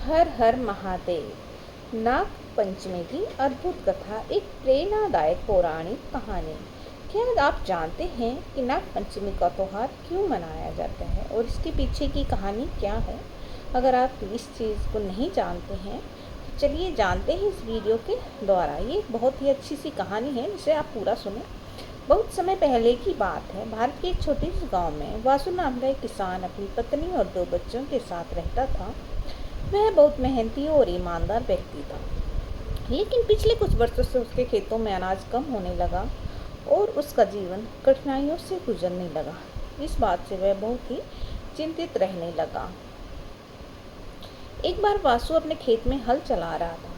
हर हर महादेव। नाग पंचमी की अद्भुत कथा, एक प्रेरणादायक पौराणिक कहानी। क्या आप जानते हैं कि नाग पंचमी का त्योहार क्यों मनाया जाता है और इसके पीछे की कहानी क्या है? अगर आप इस चीज़ को नहीं जानते हैं तो चलिए जानते हैं इस वीडियो के द्वारा। ये एक बहुत ही अच्छी सी कहानी है जिसे आप पूरा सुने। बहुत समय पहले की बात है। भारत के एक छोटे से गांव में वासु नाम का एक किसान अपनी पत्नी और 2 बच्चों के साथ रहता था। वह बहुत मेहनती और ईमानदार व्यक्ति था, लेकिन पिछले कुछ वर्षों से उसके खेतों में अनाज कम होने लगा और उसका जीवन कठिनाइयों से गुजरने लगा। इस बात से वह बहुत ही चिंतित रहने लगा। एक बार वासु अपने खेत में हल चला रहा था।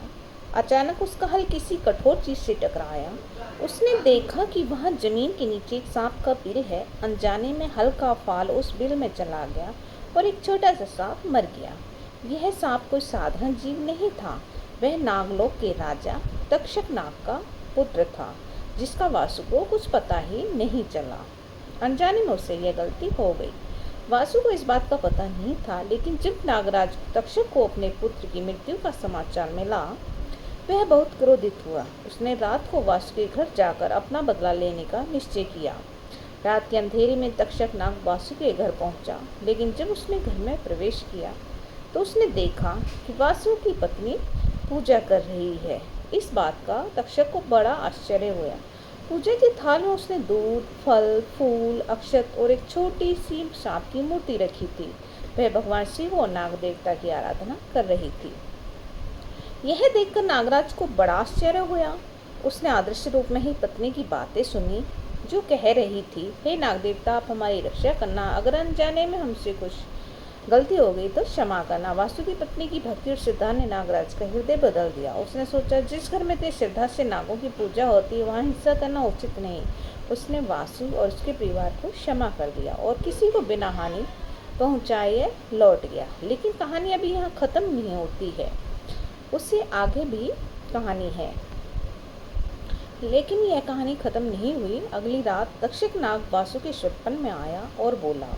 अचानक उसका हल किसी कठोर चीज से टकराया। उसने देखा कि वहां जमीन के नीचे एक सांप का बिल है। अनजाने में हल का फाल उस बिल में चला गया और एक छोटा सा सांप मर गया। यह सांप कोई साधारण जीव नहीं था। वह नागलोक के राजा तक्षक नाग का पुत्र था, जिसका वासु को कुछ पता ही नहीं चला। अनजाने में उससे यह गलती हो गई। वासु को इस बात का पता नहीं था, लेकिन जब नागराज तक्षक को अपने पुत्र की मृत्यु का समाचार मिला, वह बहुत क्रोधित हुआ। उसने रात को वासु के घर जाकर अपना बदला लेने का निश्चय किया। रात के अंधेरे में तक्षक नाग वासु के घर पहुंचा, लेकिन जब उसने घर में प्रवेश किया तो उसने देखा कि वासु की पत्नी पूजा कर रही है। इस बात का तक्षक को बड़ा आश्चर्य हुआ। पूजा की थाल में उसने दूध, फल, फूल, अक्षत और एक छोटी सी सांप की मूर्ति रखी थी। वह भगवान शिव और नाग देवता की आराधना कर रही थी। यह देखकर नागराज को बड़ा आश्चर्य हुआ। उसने अदृश्य रूप में ही पत्नी की बातें सुनी, जो कह रही थी, हे नाग देवता, आप हमारी रक्षा करना। अगर अनजाने में हमसे कुछ गलती हो गई तो क्षमा करना। वासु की पत्नी की भक्ति और श्रद्धा ने नागराज का हृदय बदल दिया। उसने सोचा, जिस घर में इतनी श्रद्धा से नागों की पूजा होती है वहाँ हिंसा करना उचित नहीं। उसने वासु और उसके परिवार को क्षमा कर दिया और किसी को बिना हानि पहुँचाए लौट गया। लेकिन कहानी अभी यहाँ खत्म नहीं होती है, उससे आगे भी कहानी है। लेकिन यह कहानी खत्म नहीं हुई। अगली रात तक्षक नाग वासु के स्वप्न में आया और बोला,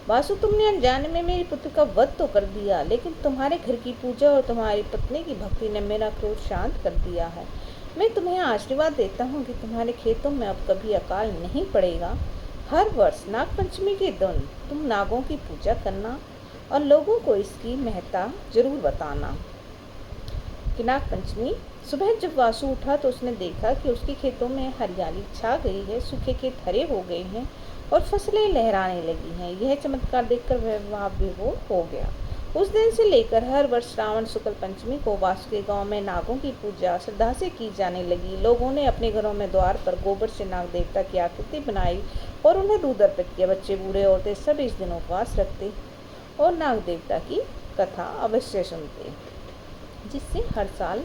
वासु, तुमने अनजाने में मेरे पुत्र का वध तो कर दिया, लेकिन तुम्हारे घर की पूजा और तुम्हारी पत्नी की भक्ति ने मेरा क्रोध शांत कर दिया है। मैं तुम्हें आशीर्वाद देता हूँ कि तुम्हारे खेतों में अब कभी अकाल नहीं पड़ेगा। हर वर्ष नाग पंचमी के दिन तुम नागों की पूजा करना और लोगों को इसकी महत्ता जरूर बताना। कि नाग पंचमी सुबह जब वासु उठा तो उसने देखा कि उसके खेतों में हरियाली छा गई है। सूखे खेत हरे हो गए हैं और फसलें लहराने लगी हैं। यह चमत्कार देखकर वह विभोर हो गया। उस दिन से लेकर हर वर्ष श्रावण शुक्ल पंचमी को वासु के गांव में नागों की पूजा श्रद्धा से की जाने लगी। लोगों ने अपने घरों में द्वार पर गोबर से नाग देवता की आकृति बनाई और उन्हें दूध अर्पित किया। बच्चे, बूढ़े, औरतें सब इस दिन उपवास रखते और नाग देवता की कथा अवश्य सुनते, जिससे हर साल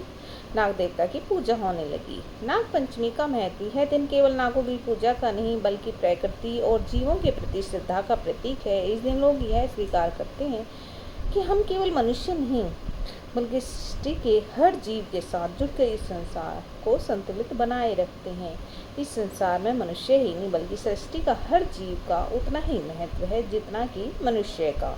नाग देवता की पूजा होने लगी। नाग पंचमी का महत्व यह दिन केवल नागों की पूजा का नहीं, बल्कि प्रकृति और जीवों के प्रति श्रद्धा का प्रतीक है। इस दिन लोग यह स्वीकार करते हैं कि हम केवल मनुष्य नहीं, बल्कि सृष्टि के हर जीव के साथ जुड़कर इस संसार को संतुलित बनाए रखते हैं। इस संसार में मनुष्य ही नहीं, बल्कि सृष्टि का हर जीव का उतना ही महत्व है जितना कि मनुष्य का।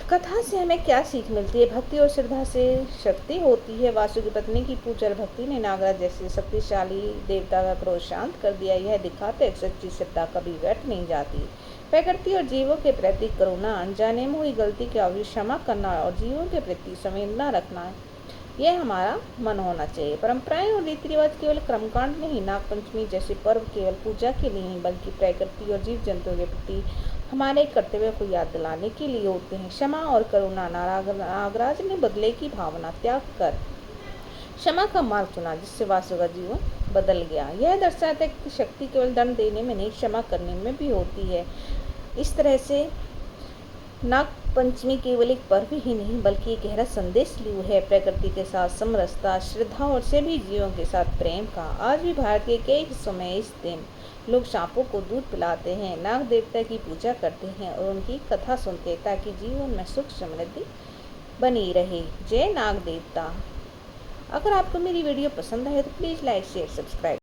कथा से हमें क्या सीख मिलती है? भक्ति और श्रद्धा से शक्ति होती है। वासु की पत्नी की पूजा और भक्ति ने नागराज जैसे शक्तिशाली देवता का क्रोध शांत कर दिया। यह दिखाते एक सच्ची श्रद्धा कभी व्यर्थ नहीं जाती। प्रकृति और जीवों के प्रति करुणा, अनजाने में हुई गलती की अवधि क्षमा करना और जीवों के प्रति संवेदना रखना, यह हमारा मन होना चाहिए। परंपराएं और रीति रिवाज केवल कर्मकांड नहीं, नाग पंचमी जैसे पर्व केवल पूजा के लिए नहीं, बल्कि प्रकृति और जीव जंतुओं के प्रति हमारे कर्तव्य को याद दिलाने के लिए होते हैं। क्षमा और करुणा। नागराज ने बदले की भावना त्याग कर क्षमा का मार्ग चुना, जिससे वासु का जीवन बदल गया। यह दर्शाता है कि शक्ति केवल दंड देने में नहीं, क्षमा करने में भी होती है। इस तरह से नाग पंचमी केवल एक पर्व ही नहीं, बल्कि एक गहरा संदेश लिए है प्रकृति के साथ समरसता, श्रद्धा और सभी जीवों के साथ प्रेम का। आज भी भारत के कई हिस्सों में इस दिन लोग सांपों को दूध पिलाते हैं, नाग देवता की पूजा करते हैं और उनकी कथा सुनते हैं, ताकि जीवन में सुख समृद्धि बनी रहे। जय नाग देवता। अगर आपको मेरी वीडियो पसंद आए तो प्लीज़ लाइक, शेयर, सब्सक्राइब।